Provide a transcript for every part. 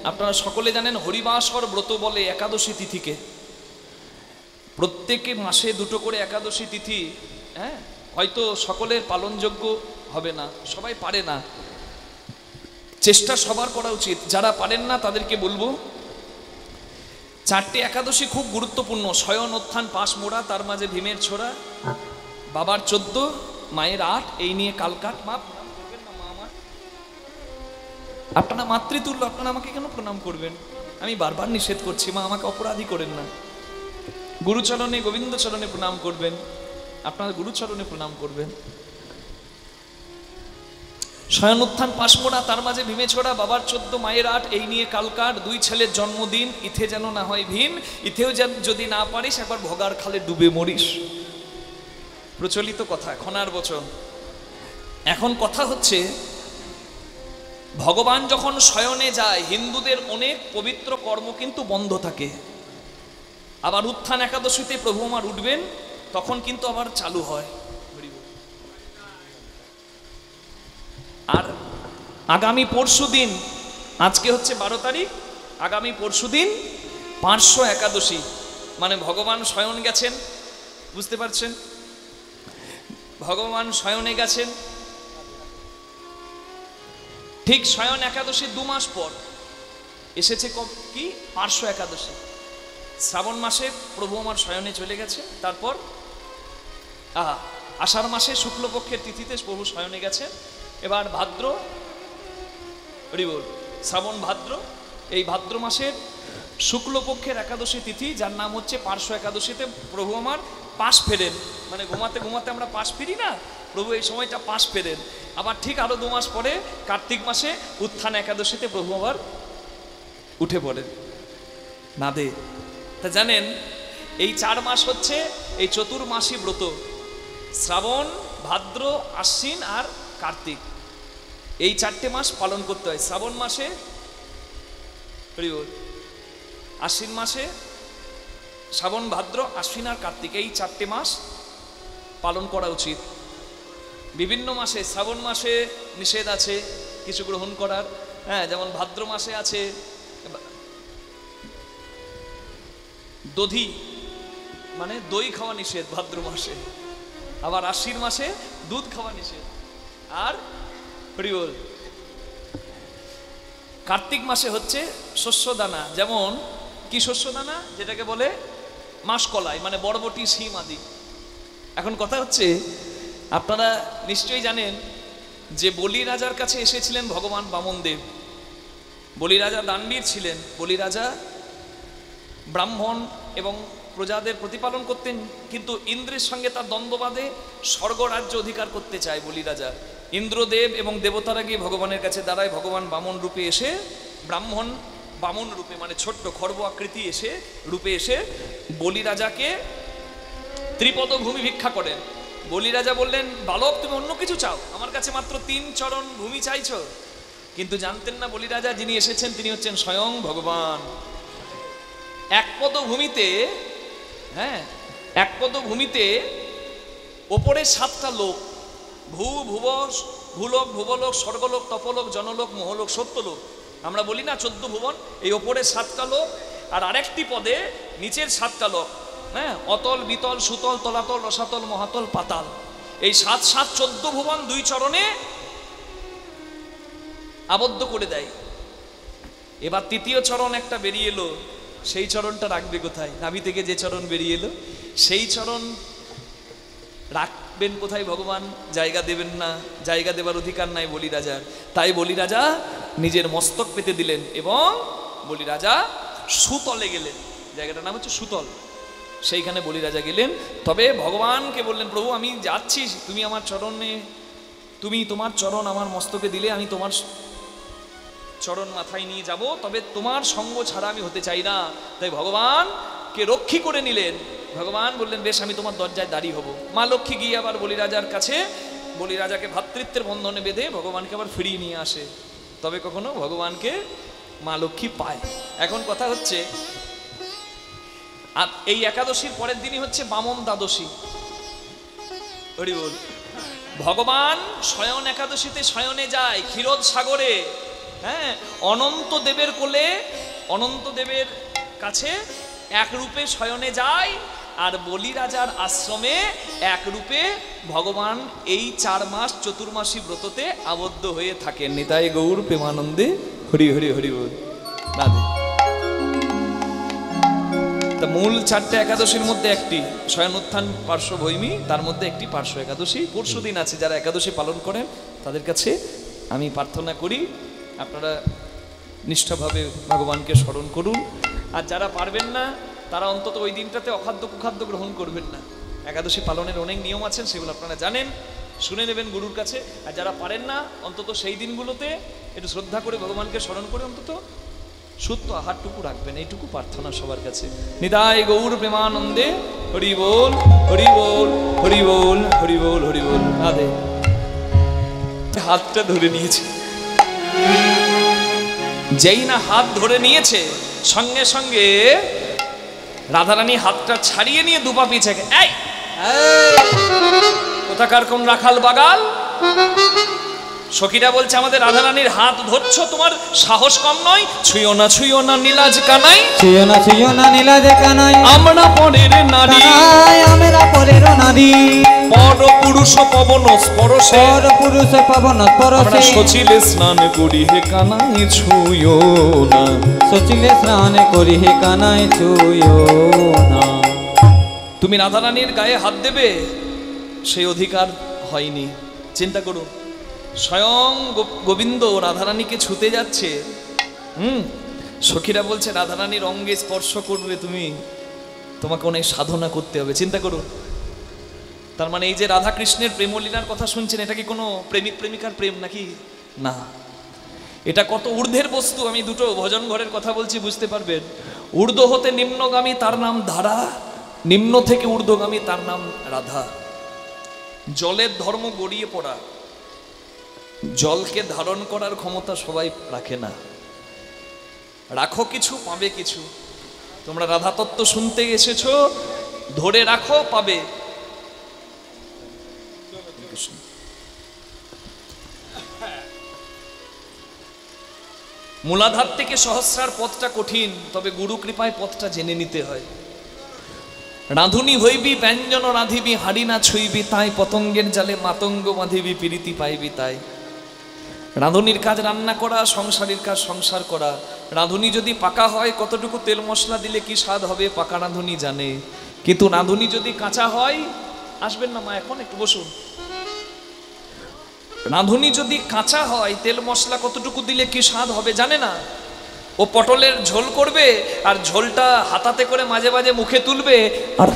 আপনারা সকলে জানেন হরিবাসর ব্রত বলে একাদশী তিথিকে। প্রত্যেকে মাসে দুটো করে একাদশী তিথি, হ্যাঁ, হয়তো সকলের পালনযোগ্য হবে না, সবাই পারে না, চেষ্টা সবার করা উচিত। যারা পারেন না তাদেরকে বলবো, চারটে একাদশী খুব গুরুত্বপূর্ণ। শয়ন, উত্থান, পাশ মোড়া, তার মাঝে ভীমের ছোড়া, বাবার 14, মায়ের 8, এই নিয়ে কালকাট। মা প্রণাম করবেন না, মা আমার, আপনারা মাতৃতুল্য, আপনারা আমাকে কেন প্রণাম করবেন? আমি বারবার নিষেধ করছি, মা আমাকে অপরাধী করেন না। গুরুচরণে, গোবিন্দ চরণে প্রণাম করবেন, আপনারা গুরুচরণে প্রণাম করবেন। শয়ন, উত্থান, পাশমোড়া, তার মাঝে ভীমে ছোড়া, বাবার 14, মায়ের 8, এই নিয়ে কালকাট। 2 ছেলের জন্মদিন, ইথে যেন না হয় ভিন, ইথেও যদি না পারিস একবার ভগার খালে ডুবে মরিস। প্রচলিত কথা, খনার বচন। এখন কথা হচ্ছে, ভগবান যখন শয়নে যায়, হিন্দুদের অনেক পবিত্র কর্ম কিন্তু বন্ধ থাকে। আবার উত্থান একাদশীতে প্রভু আমার উঠবেন, তখন কিন্তু আবার চালু হয়। আর আগামী পরশু দিন, আজকে হচ্ছে 12 তারিখ, আগামী পরশু দিন পার্শ্ব একাদশী, মানে ভগবান শয়ন গেছেন, বুঝতে পারছেন? ভগবান শয়নে গেছেন, ঠিক শয়ন একাদশী 2 মাস পর এসেছে কি পার্শ্ব একাদশী। শ্রাবণ মাসে প্রভু আমার শয়নে চলে গেছে, তারপর আষাঢ় মাসে শুক্লপক্ষের তিথিতে প্রভু শয়নে গেছে। এবার ভাদ্র, শ্রাবণ ভাদ্র, এই ভাদ্র মাসের শুক্লপক্ষের একাদশী তিথি, যার নাম হচ্ছে পার্শ্ব একাদশীতে প্রভু আমার পাশ ফেরেন। মানে ঘুমাতে ঘুমাতে আমরা পাশ ফিরি না, প্রভু এই সময়টা পাশ ফেরেন। আবার ঠিক আরো 2 মাস পরে কার্তিক মাসে উত্থান একাদশীতে প্রভু আবার উঠে পড়েন না দে। তা জানেন, এই 4 মাস হচ্ছে এই চতুর্মাসী ব্রত, শ্রাবণ, ভাদ্র, আশ্বিন আর কার্তিক, এই 4টে মাস পালন করতে হয়। শ্রাবণ মাসে, আশ্বিন মাসে, শ্রাবণ, ভাদ্র, আশ্বিন আর কার্তিক, এই 4টে মাস পালন করা উচিত। বিভিন্ন মাসে, শ্রাবণ মাসে নিষেধ আছে কিছু গ্রহণ করার, হ্যাঁ, যেমন ভাদ্র মাসে আছে দধি, মানে দই খাওয়া নিষেধ ভাদ্র মাসে। আবার আশ্বিন মাসে দুধ খাওয়া নিষেধ। আর কার্তিক মাসে হচ্ছে শস্য দানা, যেমন কি শস্য দানা, যেটাকে বলে মাসকলাই, মানে বরবটি, শিম আদি। এখন কথা হচ্ছে, আপনারা নিশ্চয়ই জানেন যে বলি রাজার কাছে এসেছিলেন ভগবান বামনদেব। বলি রাজা দানবীর ছিলেন। বলি রাজা ব্রাহ্মণ এবং প্রজাদের প্রতিপালন করতেন, কিন্তু ইন্দ্রের সঙ্গে তার দ্বন্দ্ব বাঁধে, স্বর্গরাজ্য অধিকার করতে চায় বলি রাজা। ইন্দ্রদেব এবং দেবতারা গিয়ে ভগবানের কাছে দাঁড়ায়। ভগবান বামন রূপে এসে, ব্রাহ্মণ বামন রূপে, মানে ছোট্ট খর্ব আকৃতি এসে রূপে এসে বলি রাজাকে ত্রিপদ ভূমি ভিক্ষা করেন। বলি রাজা বললেন, বালক তুমি অন্য কিছু চাও, আমার কাছে মাত্র 3 চরণ ভূমি চাইছো। কিন্তু জানতেন না বলি রাজা যিনি এসেছেন তিনি হচ্ছেন স্বয়ং ভগবান। এক পদ ভূমিতে, হ্যাঁ, এক পদ ভূমিতে ওপরে 7টা লোক, ভূলোক, ভুবলোক, স্বর্গলোক, তপলোক, জনলোক, মহলোক, সত্যলোক। আমরা বলি না 14 ভুবন, এই ওপরে 7টা লোক, আর আরেকটি পদে নিচের 7টা লোক, হ্যাঁ, অতল, বিতল, সুতল, তলাতল, রসাতল, মহাতল, পাতাল। এই 7 7 14 ভুবন 2 চরণে আবদ্ধ করে দেয়। এবার 3য় চরণ একটা বেরিয়ে এলো, সেই চরণটা রাখবে কোথায়? নাভি থেকে যে চরণ বেরিয়ে এলো সেই চরণ রাখবেন কোথায়? ভগবান জায়গা দেবেন না, জায়গা দেবার অধিকার নাই বলি রাজার। তাই বলি রাজা নিজের মস্তক পেতে দিলেন এবং বলি রাজা সুতলে গেলেন। জায়গাটার নাম হচ্ছে সুতল। সেইখানে বলি রাজা গেলেন। তবে ভগবানকে বললেন, প্রভু আমি যাচ্ছি, তুমি আমার চরণে, তুমি তোমার চরণ আমার মস্তকে দিলে, আমি তোমার চরণ মাথায় নিয়ে যাব, তবে তোমার সঙ্গ ছাড়া আমি হতে চাই না। তাই ভগবানকে রক্ষী করে নিলেন। ভগবান বললেন, বেশ আমি তোমার দরজায় দাঁড়িয়ে হব। মা লক্ষ্মী গিয়ে আবার বলি রাজার কাছে, বলি রাজাকে ভ্রাতৃত্বের বন্ধনে বেঁধে ভগবানকে আবার ফিরিয়ে নিয়ে আসে। তবে কখনো ভগবানকে মা লক্ষ্মী পায়। এখন কথা হচ্ছে, এই একাদশীর পরের দিনই হচ্ছে বামন দ্বাদশী। হরি বল। ভগবান শয়ন একাদশীতে শয়নে যায় ক্ষীরোদ সাগরে, হ্যাঁ, অনন্ত দেবের কোলে, অনন্ত দেবের কাছে এক রূপে শয়নে যায়, আর বলি রাজার আশ্রমে এক রূপে ভগবান এই 4 মাস চতুর্মাসী ব্রততে আবদ্ধ হয়ে থাকেন। নিতাই গৌর প্রেমানন্দে হরি হরি হরি বল। রাধে। তা মূল 4টে একাদশীর মধ্যে একটি শয়নোত্থান পার্শ্বভূমি, তার মধ্যে একটি পার্শ্ব একাদশী পরশুদিন আছে। যারা একাদশী পালন করেন তাদের কাছে আমি প্রার্থনা করি আপনারা নিষ্ঠাভাবে ভগবানকে স্মরণ করুন। আর যারা পারবেন না তারা অন্তত ওই দিনটাতে অখাদ্য কুখাদ্য গ্রহণ করবেন না। একাদশী পালনের অনেক নিয়ম আছেন, সেগুলো আপনারা জানেন, শুনে নেবেন গুরুর কাছে। আর যারা পারেন না অন্তত সেই দিনগুলোতে একটু শ্রদ্ধা করে ভগবানকে স্মরণ করে অন্তত শুদ্ধ আহারটুকু রাখবেন, এইটুকু প্রার্থনা সবার কাছে। নিতাই গৌর প্রেমানন্দে হরি বল হরি বল হরি বল হরি বল হরি বল। রাধে। হাতটা ধরে নিয়েছে, যেই না হাত ধরে নিয়েছে সঙ্গে সঙ্গে রাধারানী হাতটা ছাড়িয়ে নিয়ে দুপা পিছে, এই কোথাকার কোন রাখাল বাগাল? সখীরা বলছে আমাদের রাধারানীর হাত ধরছো, তোমার সাহস কম নয়? ছুঁয়ো না নীলাজ কানাই, ছুঁয়ো না নীলাজ কানাই, আমরা পরের নারী, আমরা পরের নারী, পর পুরুষ পবন স্পর্শে, পর পুরুষ পবন স্পর্শে, সচিলে স্নান করি হে কানাই ছুঁয়ো না, সচিলে স্নান করি হে কানাই ছুঁয়ো না। তুমি রাধারানীর গায়ে হাত দেবে সেই অধিকার হয়নি। চিন্তা করুন, স্বয়ং গোবিন্দ রাধারানীকে ছুতে যাচ্ছে, সখীরা বলছে রাধারানীর অঙ্গে স্পর্শ করবে তুমি, তোমাকে অনেক সাধনা করতে হবে। চিন্তা করুন, তার মানে এই যে রাধা কৃষ্ণের প্রেমলীলার কথা শুনছেন, এটা কি কোনো প্রেমিক প্রেমিকার প্রেম নাকি? না, এটা কত ঊর্ধ্বের বস্তু। আমি দুটো ভজন ঘরের কথা বলছি, বুঝতে পারবেন। ঊর্ধ্ব হতে নিম্নগামী তার নাম ধারা, নিম্ন থেকে ঊর্ধ্বগামী তার নাম রাধা। জলের ধর্ম গড়িয়ে পড়া, জলকে ধারণ করার ক্ষমতা সবাই রাখে না। রাখো কিছু পাবে কিছু। তোমরা রাধা তত্ত্ব শুনতে এসেছো, ধরে রাখো পাবে। মূলাধার থেকে সহস্রার পথটা কঠিন, তবে গুরু কৃপায় পথটা জেনে নিতে হয়। রাঁধুনি হইবি ব্যঞ্জন রাঁধিবি, হাড়ি না ছুঁইবি তাই, পতঙ্গের জালে মাতঙ্গ বাঁধিবি, প্রীতি পাইবি তাই। রাঁধুনির কাজ রান্না করা, সংসারের কাজ সংসার করা। রাঁধুনি যদি পাকা হয়, কতটুকু তেল মশলা দিলে কি স্বাদ হবে পাকা রাঁধুনি জানে। কিন্তু রাঁধুনি যদি কাঁচা হয়, আসবেন না মা, এখন একটু বসুন। রাঁধুনি যদি কাঁচা হয়, তেল মশলা কতটুকু দিলে কি স্বাদ হবে জানে না। ও পটলের ঝোল করবে, আর ঝোলটা হাতাতে করে মাঝে মাঝে মুখে তুলবে, আর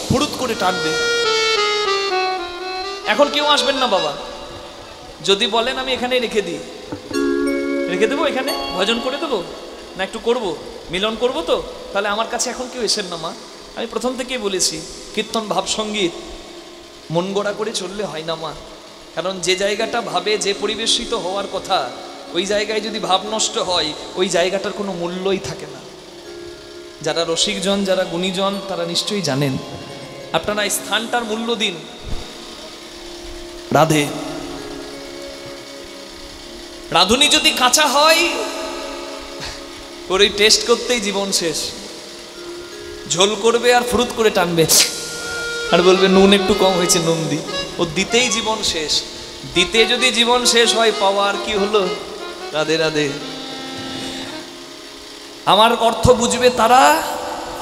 ফুরুত করে টানবে। এখন কেউ আসবেন না বাবা, যদি বলেন আমি এখানে রেখে দিই, রেখে দেবো, এখানে ভজন করে দেবো না, একটু করব, মিলন করব, তো তাহলে আমার কাছে এখন কেউ এসেন না মা। আমি প্রথম থেকেই বলেছি, কীর্তন ভাব সঙ্গীত মন গড়া করে চললে হয় না মা। কারণ যে জায়গাটা ভাবে, যে পরিবেশিত হওয়ার কথা, ওই জায়গায় যদি ভাব নষ্ট হয়, ওই জায়গাটার কোনো মূল্যই থাকে না। যারা রসিকজন, যারা গুণীজন, তারা নিশ্চয়ই জানেন। আপনারা এই স্থানটার মূল্য দিন। রাধে। রাঁধুনি যদি কাঁচা হয়, ওর ওই টেস্ট করতেই জীবন শেষ। ঝোল করবে আর ফুরুত করে টানবে, আর বলবে নুন একটু কম হয়েছে, নুন দি। ও দিতেই জীবন শেষ। দিতে যদি জীবন শেষ হয়, পাওয়ার কি হলো? রাধে রাধে। আমার অর্থ বুঝবে তারা,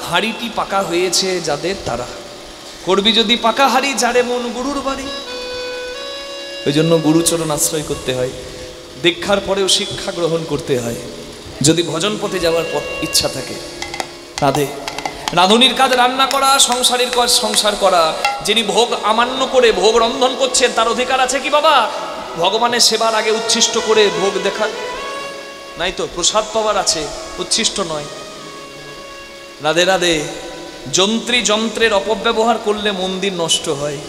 হাড়িটি পাকা হয়েছে যাদের, তারা করবি যদি পাকা হাড়ি, যারে মন গুরুর বাড়ি। ওই জন্য গুরুচরণ আশ্রয় করতে হয়, দীক্ষার পরেও শিক্ষা গ্রহণ করতে হয়, যদি ভজন পথে যাওয়ার পথ ইচ্ছা থাকে। রাধে। রাঁধুনির কাজ রান্না করা, সংসারের কাজ সংসার করা। যিনি ভোগ আমান্য করে ভোগ রন্ধন করছেন, তার অধিকার আছে কি বাবা ভগবানের সেবার আগে উচ্ছিষ্ট করে ভোগ দেখা? নাই তো, প্রসাদ পাওয়ার আছে, উচ্ছিষ্ট নয়। রাধে রাধে। যন্ত্রী যন্ত্রের অপব্যবহার করলে মন্দির নষ্ট হয়,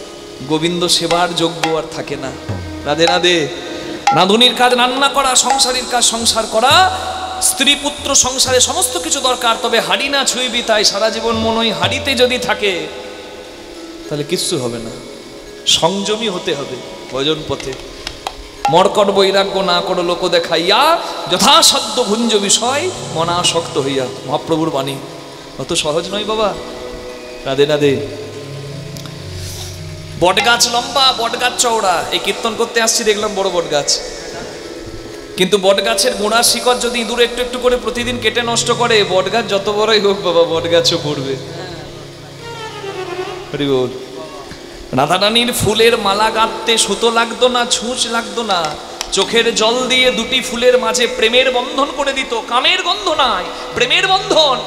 গোবিন্দ সেবার যোগ্য আর থাকে না। রাধে রাধে। রাঁধুনির কাজ রান্না করা, সংসারের কাজ সংসার করা। স্ত্রী পুত্র সংসারে সমস্ত কিছু দরকার, তবে হাড়ি না ছুঁইবি তাই। সারা জীবন মন ওই হাড়িতে যদি থাকে, তাহলে কিচ্ছু হবে না। সংযমী হতে হবে ভজন পথে। মর্কট বৈরাগ্য না করো লোক দেখাইয়া, যথাসাধ্য ভুঞ্জ বিষয় মনাসক্ত হইয়া। মহাপ্রভুর বাণী অত সহজ নয় বাবা। রাধে রাধে। বট গাছ লম্বা, বট গাছ চওড়া। এই কীর্তন করতে আসছি, দেখলাম বড় বট গাছ, কিন্তু বট গাছের গোড়ার শিকড় যদি ইঁদুর একটু একটু করে প্রতিদিন কেটে নষ্ট করে, বট গাছ যত বড়ই হোক বাবা, বট গাছও পড়বে। রাধারানীর ফুলের মালা গাঁথতে সুতো লাগতো না, ছুঁচ লাগতো না, চোখের জল দিয়ে দুটি ফুলের মাঝে প্রেমের বন্ধন করে দিত। কামের গন্ধ নাই, প্রেমের বন্ধন।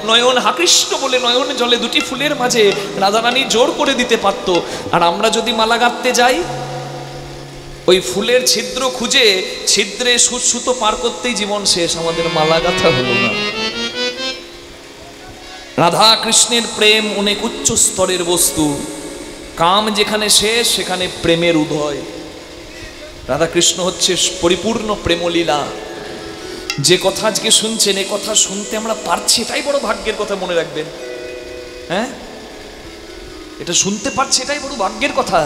নয়ন হাকৃষ্ট বলে নয়ন জলে দুটি ফুলের মাঝে রাধারানী জোর করে দিতে পারত। আর আমরা যদি মালা গাঁথতে যাই, ওই ফুলের ছিদ্র খুঁজে ছিদ্রে সুতো পার করতেই জীবন শেষ, আমাদের মালা গাঁথা হলো না। রাধা কৃষ্ণের প্রেম অনেক উচ্চ স্তরের বস্তু। কাম যেখানে শেষ, সেখানে প্রেমের উদয়। রাধা কৃষ্ণ হচ্ছে পরিপূর্ণ প্রেমলীলা। যে কথা আজকে শুনছেন, এ কথা শুনতে আমরা পারছি, এটাই বড় ভাগ্যের কথা, মনে রাখবেন। হ্যাঁ, এটা শুনতে পারছি, এটাই বড় ভাগ্যের কথা।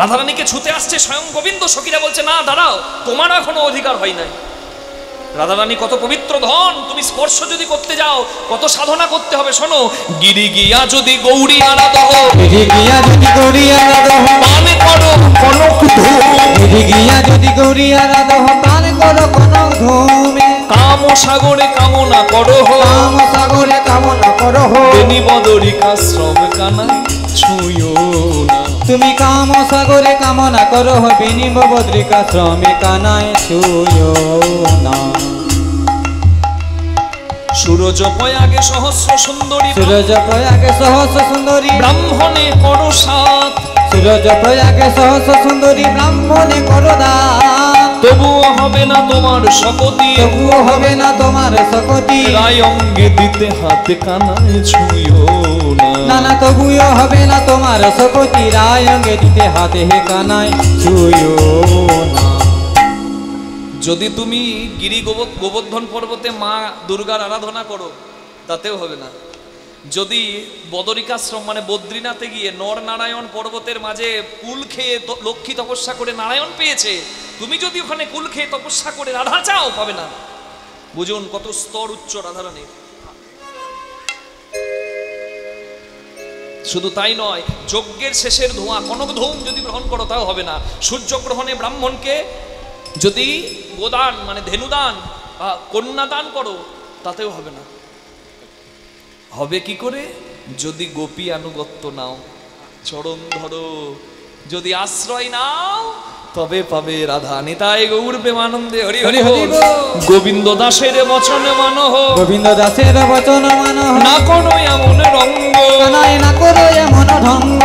রাধারানীকে ছুতে আসছে স্বয়ং গোবিন্দ, সখীরা বলছে না দাঁড়াও, তোমার এখনো অধিকার হয় নাই। রাধারানী কত পবিত্র ধন, তুমি স্পর্শ যদি করতে যাও কত সাধনা করতে হবে। শোনো, গিরি গিয়া যদি গৌরী আরাধহ, গিরি গিয়া যদি গৌরী আরাধহ, পানে করো কনক ধূম, গিরি গিয়া যদি গৌরী আরাধহ, পানে করো কনক ধূমে। কাম সাগরে কামনা করো, কাম সাগরে কামনা করো, বেনি বদরিকা শ্রম কানাই ছুঁয়ো না। তুমি কাম সাগরে কামনা করো, বেনি বদরিকা শ্রমে কানায় ছুঁয়ো না। সূরজ প্রয়াগে সহস্র সুন্দরী, সূরজ প্রয়াগে সহস্র সুন্দরী, ব্রাহ্মণে করো সাত, সূরজ প্রয়াগে সহস্র সুন্দরী, ব্রাহ্মণে করো দান। তবুও হবে না তোমার শকতি, তবুও হবে না তোমার শকতি, রায় অঙ্গে দিতে হাতে কানায় ছুঁয়ো না। না না, তবুও হবে না তোমার শকতি, রায় অঙ্গে দিতে হাতে হে কানায় ছুঁয়ো না। যদি তুমি গিরি গোবর্ধন পর্বতে মা দুর্গার আরাধনা করো, তাতেও হবে না। যদি বদরিকাশ্রম মানে বদ্রীনাথে গিয়ে নর নারায়ণ পর্বতের মাঝে কুল খেয়ে লক্ষ্মী তপস্যা করে নারায়ণ পেয়েছে, তুমি যদি ওখানে কুল খেয়ে তপস্যা করে রাধা চাও, পাবে না। বুঝুন কত স্তর উচ্চ রাধারানীর। শুধু তাই নয়, যজ্ঞের শেষের ধোঁয়া কনক ধূম যদি গ্রহণ করো, তাও হবে না। সূর্যগ্রহণে ব্রাহ্মণকে যদি গোদান মানে ধেনুদান বা কন্যাদান করো, তাতেও হবে না। হবে কি করে? যদি গোপী আনুগত্য নাও, চরণ ধরো, যদি আশ্রয় নাও, তবে পাবে রাধা। নিতাই গৌর প্রেমানন্দে হরি হরি বল। গোবিন্দ দাসের বচন মানহ, গোবিন্দ দাসের বচন মানহ, না করো এমন রঙ্গ, না করো এমন ঢঙ্গ।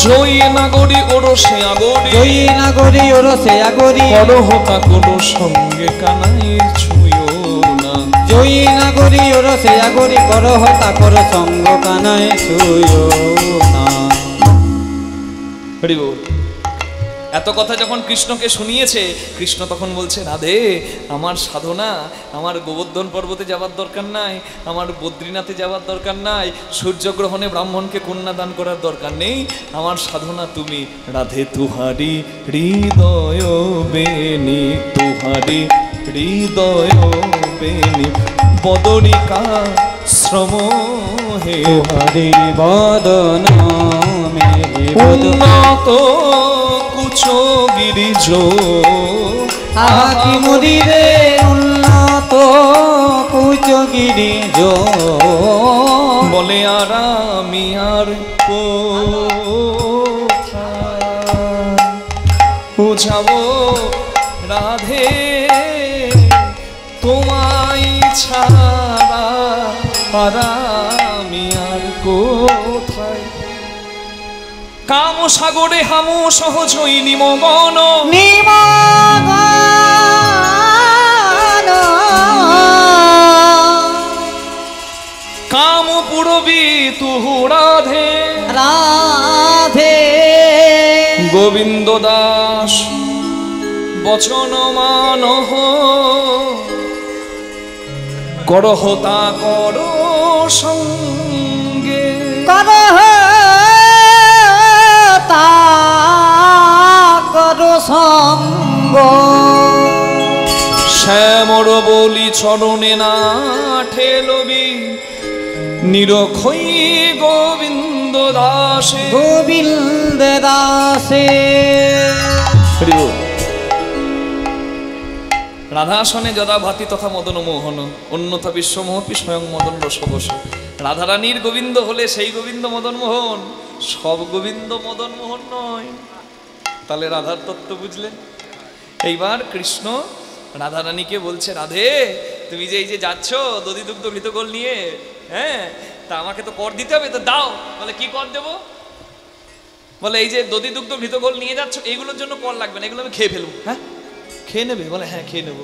জয়ী নাগরী ওরসে আগরি, জয়ী নাগরী ওরসে আগরি, করহ তা কোনো সঙ্গে কানাইর ছুঁয়ো না। জয়ী নাগরী ওরসে আগরি, করহ তা করো সঙ্গ কানায় ছুঁয়ো না। হরি বল। এত কথা যখন কৃষ্ণকে শুনিয়েছে, কৃষ্ণ তখন বলছে, রাধে আমার সাধনা, আমার গোবর্ধন পর্বতে যাওয়ার দরকার নাই, আমার বদ্রীনাথে যাওয়ার দরকার নাই, সূর্যগ্রহণে ব্রাহ্মণকে কন্যা দান করার দরকার নেই। আমার সাধনা তুমি রাধে, তুহারি হৃদয় বেনি, তুহারি হৃদয় বেনি, বদরিকা শ্রম হে হরি বদন মে উন্নত কুচো গিরিজ, আকি মরিরে উন্নত কুচো গিরিজ। বলে আর আমি আর কোথায় বুঝাবো রাধে, তোমায় ছাড়া আর আমি আর কোথায়। কাম সাগরে হামু সহজই নিমগন, কাম পুরবি তুহু রাধে, রাধে। গোবিন্দ দাস বচন মানহ, করহ তা কর সঙ্গে, করহ তা করো সঙ্গ শ্যামর বলি চরণে না ঠেলবি নিরক্ষই গোবিন্দ দাসে গোবিন্দ দাসে। রাধাসনে যদা ভাতি তথা মদন মোহন অন্যথা বিশ্বমোহপি স্বয়ং মদন রসবস। রাধারানীর গোবিন্দ হলে সেই গোবিন্দ মদন মোহন, সব গোবিন্দ মদন মোহন নয়। তাহলে রাধার তত্ত্ব বুঝলেন। এইবার কৃষ্ণ রাধারানীকে বলছে, রাধে তুমি যে এই যে যাচ্ছ দধি দুগ্ধ ঘৃতগোল নিয়ে, হ্যাঁ তা আমাকে তো কর দিতে হবে, তো দাও। বলে কি কর দেবো? বলে এই যে দধি দুগ্ধ ঘৃতগোল নিয়ে যাচ্ছ এইগুলোর জন্য কর লাগবে না, এগুলো আমি খেয়ে ফেলবো। হ্যাঁ খেয়ে নেবে? বলে হ্যাঁ খেয়ে নেবো।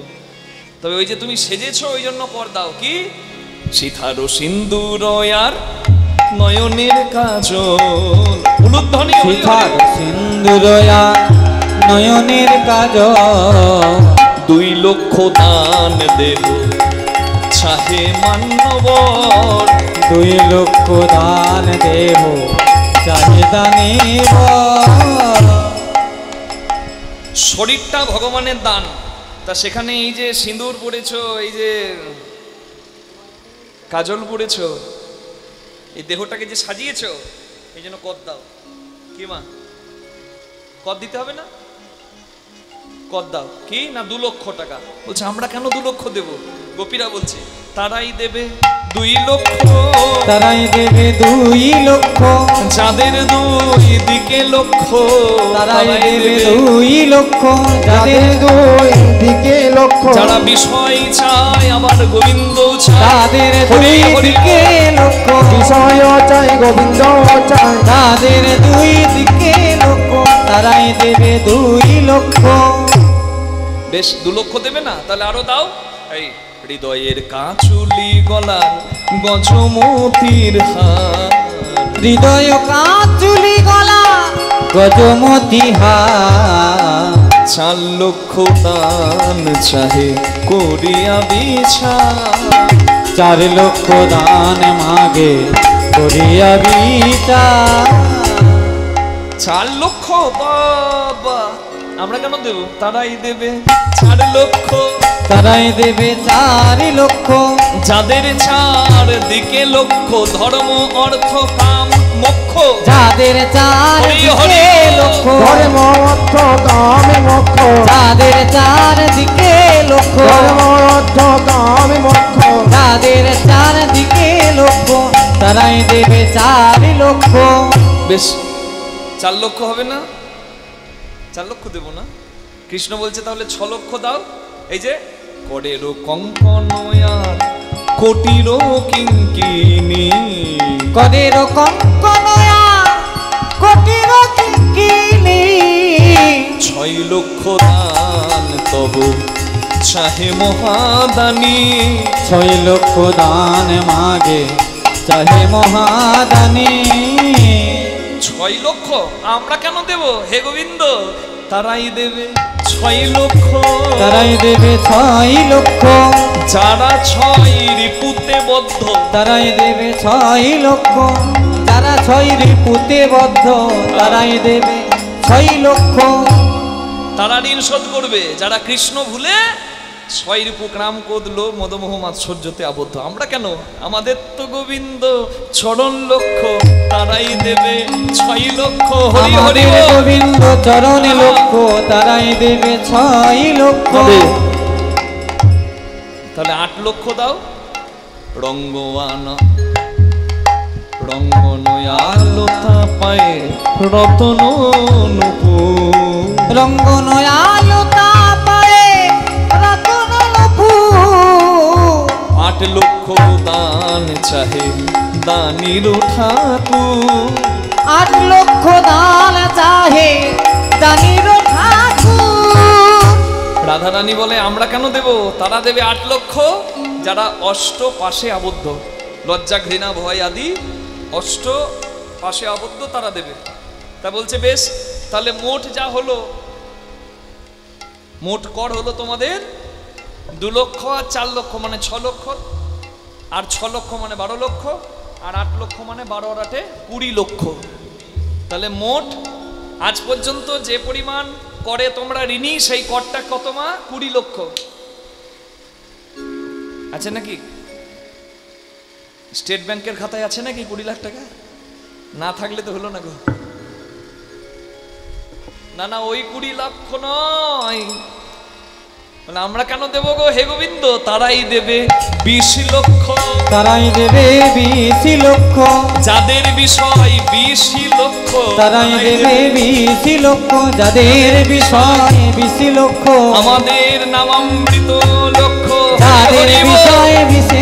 তবে ওই যে তুমি সেজেছো ওই জন্য কর দাও। কি? সিথার সিন্দুর আর নয়নের কাজল। উলুধ্বনি। সিথার সিন্দুর আর নয়নের কাজল 2 লক্ষ দান দেব চাহে মান্যবর। 2 লক্ষ দান দেব চাহে দানিব। শরীরটা ভগবানের দান, তা সেখানে এই যে সিঁদুর পড়েছ, এই যে কাজল পড়েছ, এই দেহটাকে যে সাজিয়েছ, এই জন্য কর দাও। কি মা কর দিতে হবে না? কর দাও। কি না 2 লক্ষ টাকা। বলছে আমরা কেন 2 লক্ষ দেব? গোপীরা বলছে তারাই দেবে 2 লক্ষ। তারাই দেবে 2 লক্ষ। যাদের 2 দিকে লক্ষ্য তারাই দেবে 2 লক্ষ। যাদের 2 দিকে লক্ষ। যারা বিষয় চায় আবার গোবিন্দ চায়, তাদের 2 দিকে লক্ষ। বিষয় চায় গোবিন্দ চায়, তাদের 2 দিকে লক্ষ। তারাই দেবে 2 লক্ষ। বেশ 2 লক্ষ দেবে না? তাহলে আরো দাও। এই হৃদয়ের কাঁচুলি গলার গজমতির হার। হৃদয় কাঁচুলি গলা গজমতি হার। 4 লক্ষ দান চাহে করিয়া বিচার। 4 লক্ষ দান মাগে করিয়া বিচার। 4 লক্ষ বাবা আমরা কেন দেব? তারাই দেবে 4 লক্ষ। তারাই দেবে 4 লক্ষ। যাদের 4 দিকে লক্ষ্য, ধর্ম অর্থ কাম মোক্ষ। যাদের 4 দিকে লক্ষ্য, ধর্ম অর্থ কাম মোক্ষ। যাদের 4 দিকে লক্ষ্য, ধর্ম অর্থ কাম মোক্ষ। যাদের 4 দিকে লক্ষ্য, তারাই দেবে 4 লক্ষ। বেশ 4 লক্ষ হবে না? 4 লক্ষ দেব না? কৃষ্ণ বলছে তাহলে 6 লক্ষ দাও। এই যে করেরও কঙ্কন আর কোটিরও কিঙ্কিনি। করেরও কঙ্কন আর কোটিরও কিঙ্কিনি। 6 লক্ষ দান তবু চাহে মহাদানী। 6 লক্ষ দান মাগে চাহে মহাদানী। 6 লক্ষ আমরা কেন দেব হে গোবিন্দ? তারাই দেবে 6 লক্ষ। তারাই দেবে 6 লক্ষ। যারা 6 রিপুতে বদ্ধ, তারাই দেবে 6 লক্ষ। যারা 6 রিপুতে বদ্ধ, তারাই দেবে 6 লক্ষ। তারা ঋণ শোধ করবে। যারা কৃষ্ণ ভুলে 6 রিপু ক্রাম কোদল মদমোহ মাৎসর্যতে আবদ্ধ। আমরা কেন? আমাদের তো গোবিন্দ চরণ লক্ষ, তারাই দেবে 6 লক্ষ। হরি হরি আমাদের বল। গোবিন্দ চরণে লক্ষ, তারাই দেবে 6 লক্ষ। তাহলে 8 লক্ষ দাও। রঙ্গওয়ানা রঙ্গনয়ালতা পায়ে রতন নুপুর। রঙ্গনয়ালতা পায়ে রতন নুপুর। 8 লক্ষ দান চাহে দানির ঠাকুর। 8 লক্ষ দান চাহে দানির ঠাকুর। রাধারানী বলে আমরা কেন দেব? তারা দেবে 8 লক্ষ যারা অষ্ট পাশে আবদ্ধ, লজ্জা ঘৃণা ভয় আদি অষ্ট পাশে আবদ্ধ, তারা দেবে। তা বলছে বেশ তাহলে মোট যা হলো, মোট কর হলো তোমাদের 2 লক্ষ আর 4 লক্ষ মানে 6 লক্ষ, আর 6 লক্ষ মানে 12 লক্ষ, আর 8 লক্ষ মানে 12 আর 8 20 লক্ষ। তাহলে মোট আজ পর্যন্ত যে পরিমাণ করে তোমরা ঋণী, সেই করটা কত মা? 20 লক্ষ আছে নাকি? স্টেট ব্যাংকের খাতায় আছে নাকি 20 লাখ টাকা? না থাকলে তো হলো না গো। না না, ওই 20 লক্ষ নয়। আমরা কেন দেব গো হে গোবিন্দ? তারাই দেবে 20 লক্ষ। তারাই দেবে 20 লক্ষ। যাদের বিষয় 20 লক্ষ, তারাই দেবে 20 লক্ষ। যাদের বিষয় 20 লক্ষ। আমাদের নামামৃত লক্ষ। যাদের বিষয় 20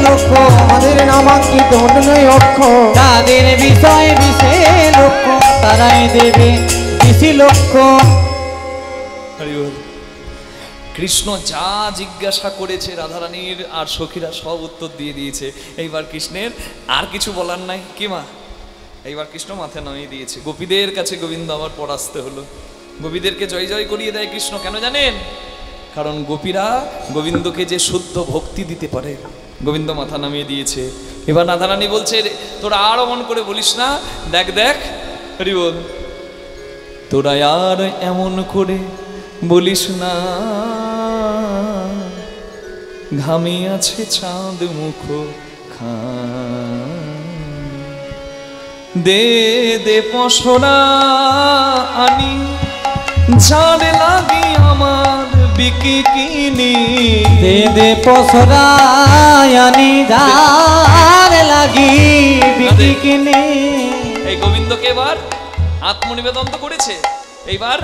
লক্ষ। আমাদের নামাঙ্কিত অক্ষ। যাদের বিষয় 20 লক্ষ। তারাই দেবে 20 লক্ষ। কৃষ্ণ যা জিজ্ঞাসা করেছে রাধারানীর আর সখীরা সব উত্তর দিয়ে দিয়েছে। এইবার কৃষ্ণের আর কিছু বলার নাই কি মা? এইবার কৃষ্ণ মাথা নামিয়ে দিয়েছে। গোপীদের কাছে গোবিন্দ আবার পরাস্ত হলো। গোপীদেরকে জয় জয় করিয়ে দেয় কৃষ্ণ। কেন জানেন? কারণ গোপীরা গোবিন্দকে যে শুদ্ধ ভক্তি দিতে পারে, গোবিন্দ মাথা নামিয়ে দিয়েছে। এবার রাধারানী বলছে, তোরা আর অমন করে বলিস না। দেখ দেখ, হরি বল, তোরা আর এমন করে বলিস না। ঘামে আছে চাঁদ মুখ দে দে পসরা আনি, যার লাগি আমার বিকি কিনি। দে দে পসরা আনি, যার লাগি বিকি কিনি। এই গোবিন্দকে এবার আত্মনিবেদন তো করেছে। এইবার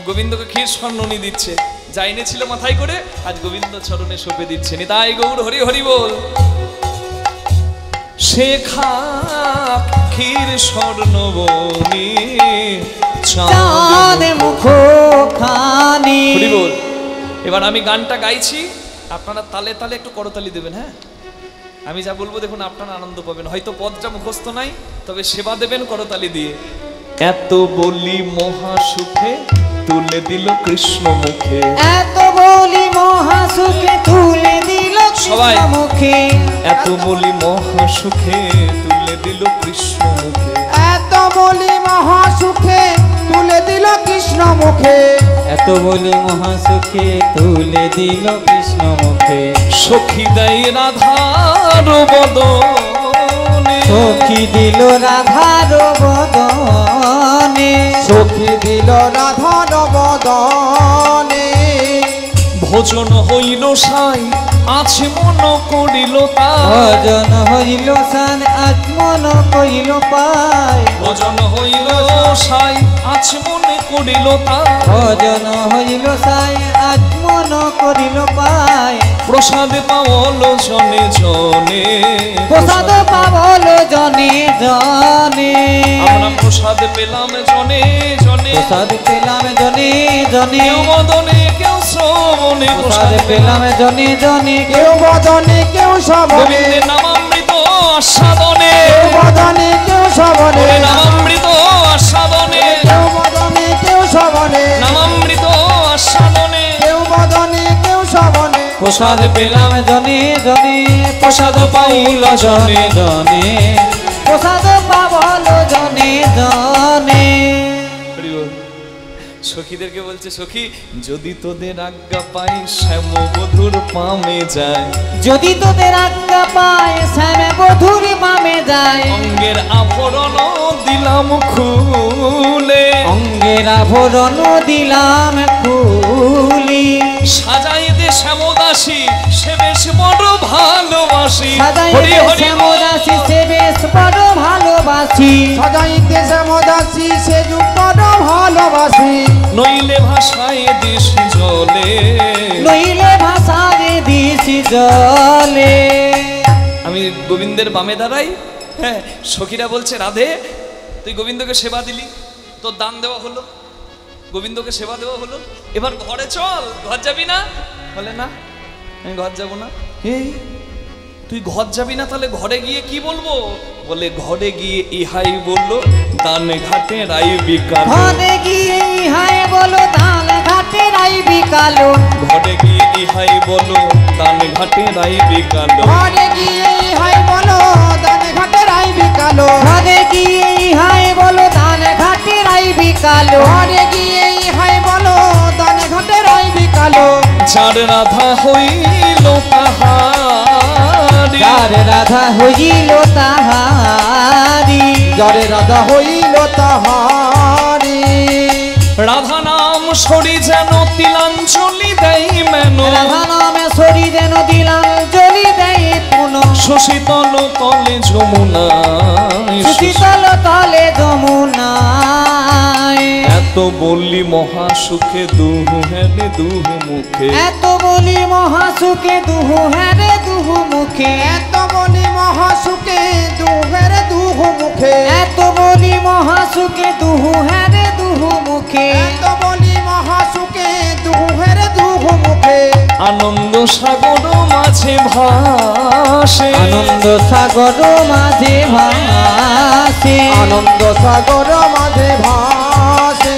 গোবিন্দকে ক্ষীর স্বর্ণনি দিচ্ছে। যা এনেছিল মাথায় করে আজ গোবিন্দ চরণে সঁপে দিচ্ছে। নিতাই গৌর হরি হরি বল। শেখা ক্ষীর স্বর্ণবনি, চাঁদ মুখ খানি। হরি বল। এবার আমি গানটা গাইছি, আপনারা তালে তালে একটু করতালি দেবেন। হ্যাঁ, আমি যা বলবো দেখুন আপনারা আনন্দ পাবেন। হয়তো পদটা মুখস্থ নাই, তবে সেবা দেবেন করতালি দিয়ে। এত বলি মহাসুখে তুলে দিল কৃষ্ণ মুখে। এত বলি মহাসুখে তুলে দিল সবাই কৃষ্ণ মুখে। এত বলি মহাসুখে তুলে দিল কৃষ্ণ মুখে। এত বলি মহাসুখে তুলে দিল কৃষ্ণ মুখে। এত বলি মহাসুখে তুলে দিল কৃষ্ণ মুখে। সখী দেয় রাধার বদনে, সখী দিল রাধার বদনে। সখী দিল রাধার বদনে। ভোজন হইল সাই আছে মন করিল তাই। ভজন হইল সান আত্মন কইল পায়। ভোজন হইল সাই আছে মনে করিল তাই। ভজন হইল সাই আত্মন করিল পায়। প্রসাদ পাওল জনে জনে, প্রসাদ পাবল জনে জনে। আমরা প্রসাদ পেলাম জনে জনে। প্রসাদ পেলাম জনে জনে। কেউ বদনে কেউ শ্রবণে প্রসাদ পেলাম জনে জনে। কেউ বদনে কেউ শ্রবণে। গোবিন্দের নামামৃত আস্বাদনে। কেউ বদনে কেউ শ্রবণে। নামামৃত আস্বাদনে। কেউ বদনে কেউ শ্রবণে। নামামৃত আস্বাদনে। কেউ বদনে কেউ শ্রবণে। প্রসাদ পেলাম জনে জনে। প্রসাদ পাইল জনে জনে। প্রসাদ পাবল জনে জনে। সখীদেরকে বলছে, সখী যদি তোদের আজ্ঞা পাই শ্যাম বধুর পামে যায়। যদি তোদের আজ্ঞা পায় শ্যাম বধুর পামে যায়। অঙ্গের আভরণ দিলাম খুলে। অঙ্গের আভরণ দিলাম খুলি। সাজাই দে শ্যামদাসী সে বেশ বড় ভালোবাসি। সাজাইতে শ্যামদাসী সে বেশ বড় ভালোবাসি। সজাইতে শ্যামদাসী সে যুগ বড় ভালোবাসি। নইলে ভাষায় দিস জলে। নইলে ভাষারে দিছি জলে। আমি গোবিন্দের বামে দাঁড়াই। হ্যাঁ, সখীরা বলছে, রাধে তুই গোবিন্দকে সেবা দিলি, তোর দান দেওয়া হলো, গোবিন্দকে সেবা দেওয়া হলো, এবার ঘরে চল। ঘর যাবি না? বলে না, আমি ঘর যাব না। এই তুই ঘর যাবি না, তাহলে ঘরে গিয়ে কি বলবো? বলে ঘরে গিয়ে ইহাই বললো দান ঘাটে রাই বিকাল। ঘরে গিয়ে ইহাই বলো দান ঘাটে রাই বিকালো। ঘরে গিয়ে ইহাই বলো দান ঘাটে রাই বিকাল। ঘরে গিয়ে ইহাই বলো দান ঘাটে রাই বিকালো। ঘরে গিয়ে ইহাই বলো দান ঘাটে রাই বিকালো। ঘরে গিয়ে কালো যার রাধা হইল তাহারি, যার রাধা হইল তাহারি, যার রাধা হইল তাহারি। রাধা নাম সরি যেন তিলাঞ্জলি দেয় মেন, রাধা নামে সরি যেন দিলাঞ্জলি দেয় পুন, শশীতল তলে যমুনায়, শীতল তলে যমুনায়। এত বললি মহাসুখে দুহু হেলে দুহু মুখে, এত বলি মহাসুখে দুহু হ্যারে দুহু মুখে, এত বলি মহাসুখে দুহের দুহু মুখে, এত বলি মহাসুখে দুহু হ্যারে দুহু মুখে, এত বলি মহাসুখে দুহের দুহু মুখে। আনন্দ সাগর মাঝে ভাসে, আনন্দ সাগর মাঝে ভাসে, আনন্দ সাগর মাঝে ভাসে।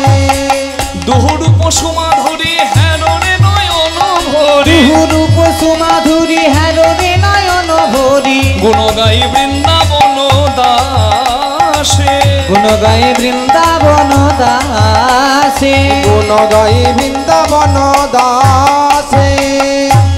দুহুরূপ সুমাধুরী হেরণে নয়ন ভরি, রূপ সুমাধুরী হ্যারণে নয়ন ভরি, গুণ গাই বৃন্দাবন দাসে, গুণ গায়ে বৃন্দাবন দাসে, গুণ গাই বৃন্দাবন দাসে।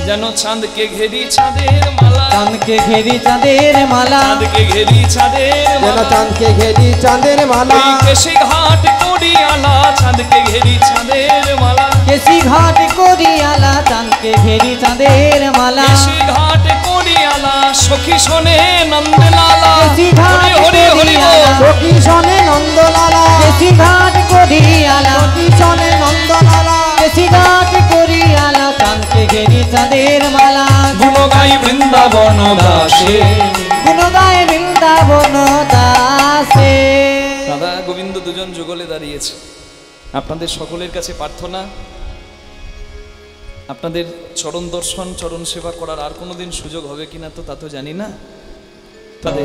যেন চাঁদকে ঘেরি চাঁদের মালা, চাঁদকে ঘেরি চাঁদের মালা, চাঁদকে ঘেরি চাঁদের যেন মালা, চাঁদকে ঘেরি চাঁদের মালা, ওই কেশি ঘাট করি আলা, চাঁদকে ঘেরি চাঁদের মালা, কেশি ঘাট করি আলা, চাঁদকে ঘেরি চাঁদের মালা, কেশি ঘাট করি আলা, সখী শোনে নন্দলালা, কেশি ঘাট হরি হরি হরি করি আলা, বল। কিশনে নন্দলালা, কেশি ঘাট করি আলা, কিশনে নন্দলালা, কেশি ঘাট করি আলা, চাঁদকে ঘেরি চাঁদের মালা, গুণ গাই বৃন্দাবন দাসে। গুণ গায়ে বৃন্দাবন দাসে। রাধা গোবিন্দ দুজন যুগলে দাঁড়িয়েছে। আপনাদের সকলের কাছে প্রার্থনা, আপনাদের চরণ দর্শন চরণ সেবা করার আর কোনোদিন সুযোগ হবে কিনা তো তা তো জানি না, তবে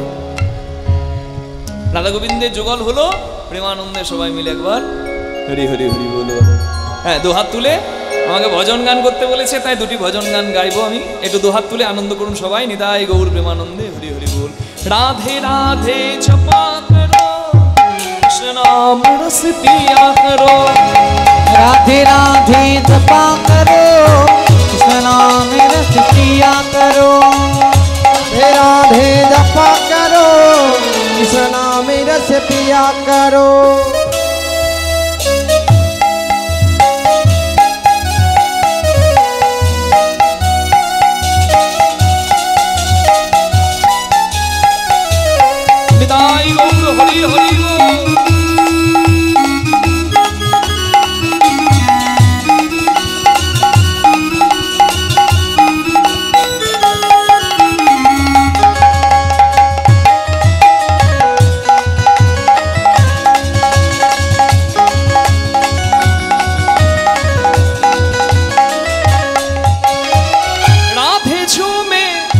রাধা গোবিন্দের যুগল হলো, প্রেমানন্দে সবাই মিলে একবার হরি হরি হরি বলো। হ্যাঁ, দুহাত তুলে আমাকে ভজন গান করতে বলেছে, তাই দুটি ভজন গান গাইবো আমি। একটু দুহাত তুলে আনন্দ করুন সবাই, নিতাই গৌর প্রেমানন্দে হরি হরি বল। রাধে রাধে জপা করো, কৃষ্ণ নাম রস পিয়া করো, राधे राधे जपा करो, कृष्ण नाम रस पिया करो, राधे राधे जपा करो, कृष्ण नाम रस पिया करो। নিতাই গৌর হরি হরি বল।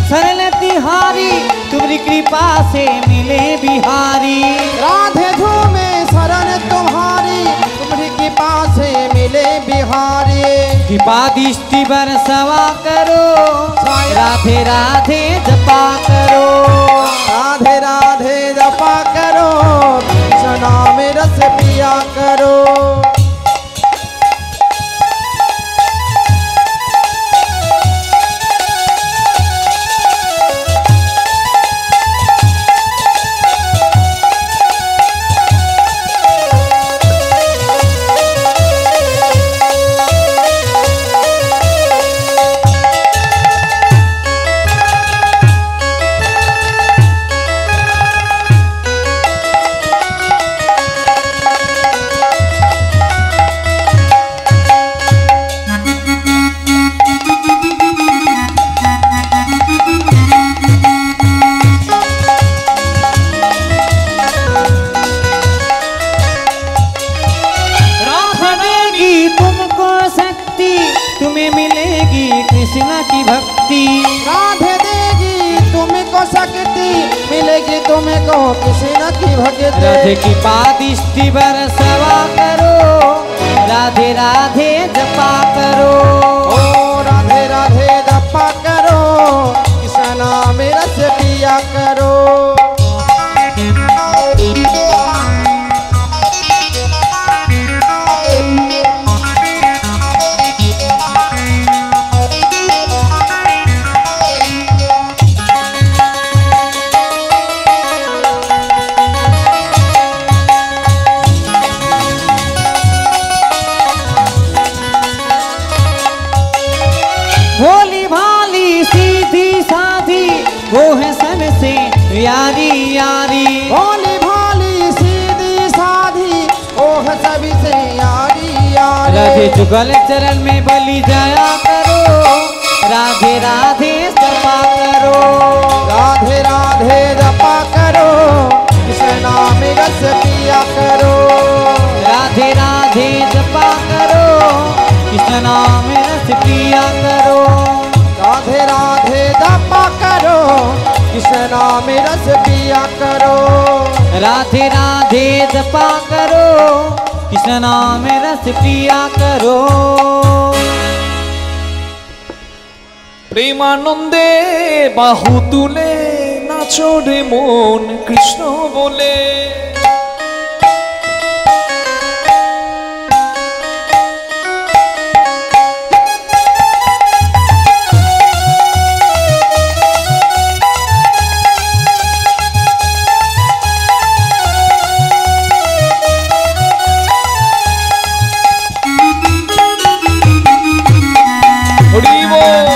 सरल तिहारी तुम्हारी कृपा से मिले बिहारी, राधे झूमे शरण तुम्हारी, तुम्हारी कृपा से मिले बिहारी। कृपा दृष्टि बरसवा करो, राधे राधे जपा करो, राधे राधे जपा करो, कृष्ण नाम रस पिया करो। कृष्ण की भक्ति, राधे देगी तुमको शक्ति, मिलेगी तुमको कृष्ण की भक्ति। राधे की पादिष्टि बरसवा करो, राधे राधे जपा करो, ओ राधे राधे जपा करो, कृष्ण नाम रस पिया करो। वो है सबसे यारी यारी। भोली भाली सीधी साधी ओह सभी से यारी यारी। राधे जुगल चरण में बलि जाया करो, राधे राधे जपा करो। राधे राधे जपा करो, कृष्ण नाम रस पिया करो। राधे राधे जपा करो, कृष्ण नाम रस पिया करो। राधे राधे जपा करो, कृष्ण नाम रस पिया करो। राधे राधे जपा करो, कृष्ण नाम रस पिया करो। প্রেমানন্দে বাহু তুলে নাচো রে মন কৃষ্ণ বলে। হরি বল।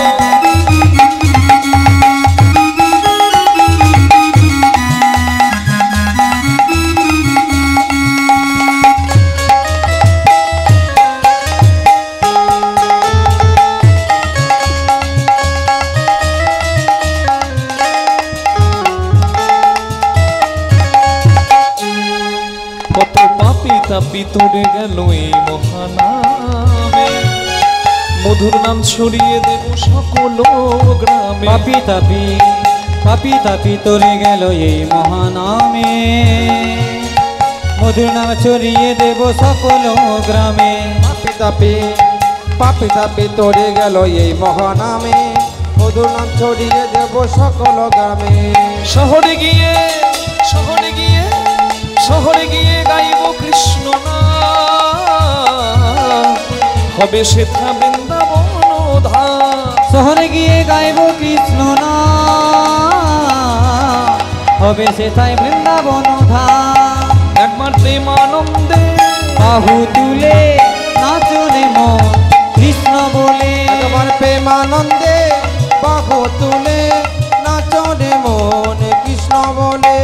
কত পাপি তাপি তোরে গেল এই মহানামে, মধুর নাম ছড়িয়ে দেব সকল গ্রামে। পাপি তাপি পাপি তাপি তোরে গেল এই মহানামে, মধুর নাম ছড়িয়ে দেব সকল গ্রামে। পাপি তাপি পাপি তাপি তোরে গেল এই মহানামে, মধুর নাম ছড়িয়ে দেব সকল গ্রামে। শহরে গিয়ে শহরে গিয়ে শহরে গিয়ে গাইব কৃষ্ণ নাম, হবে সেথা বৃন্দাবন ধাম। শহরে গিয়ে গাইব কৃষ্ণ নাম, হবে সেথায় বৃন্দাবন ধাম। একবার প্রেমানন্দে বাহু তুলে নাচো রে মন কৃষ্ণ বলে। একবার প্রেমানন্দে বাহু তুলে নাচো রে মন কৃষ্ণ বলে।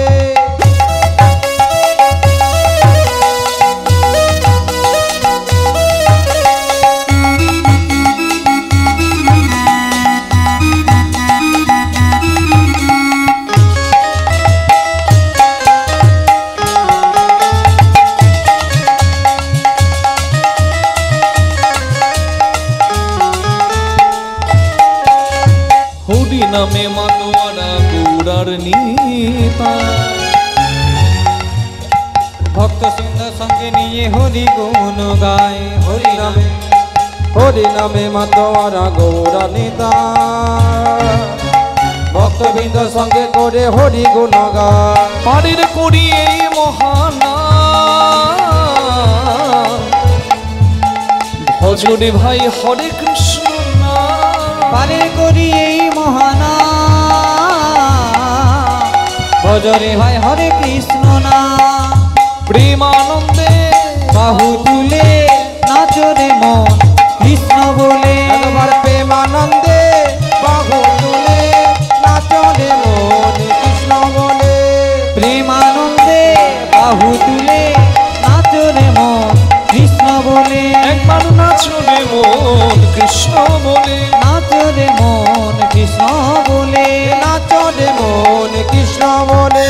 হরি নামে মাতোয়ারা গৌরার নিতাই, ভক্ত সুন্দর সঙ্গে নিয়ে হরি গুণ গায়। হরি নামে হরি নামে মাতোয়ারা গৌরা নিতাই, ভক্তবৃন্দ সঙ্গে করে হরি গুণ গায়। পারের করি এই মহানাম, ভজরে ভাই হরে কৃষ্ণ নাম। পারে করি এই মহানাম, ভজরে ভাই হরে কৃষ্ণ নাম। প্রেমানন্দে বাহু তুলে নাচো রে মন কৃষ্ণ বলে। একবার প্রেমানন্দে বাহু তুলে নাচো রে মন কৃষ্ণ বলে। প্রেমানন্দে বাহু তুলে নাচো রে মন কৃষ্ণ বলে। একবার নাচো রে মন কৃষ্ণ বলে। নাচো রে মন কৃষ্ণ বলে। নাচো রে মন কৃষ্ণ বলে।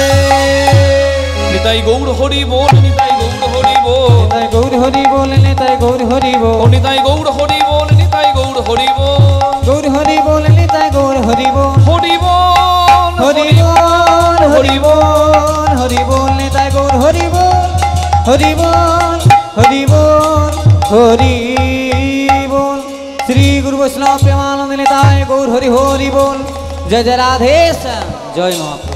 নিতাই গৌর হরি বল, নিতাই গৌর হরি বল, তাই গৌর হরি বলে, তাই গৌর হরি ও বল। নিতাই গৌর হরি বল, নিতাই গৌর হরি বল, গৌর হরি বলে, তাই গৌর হরি বল। হরি বল হরি বল হরি বল হরি বল, তাই গৌর হরি বল। হরি বল হরি বল হরি বল। শ্রী গুরু বৈষ্ণব প্রেমানন্দ নিতাই গৌর হরি হরি বল। জয় জয় রাধেশ, জয় মহাপ্রভু।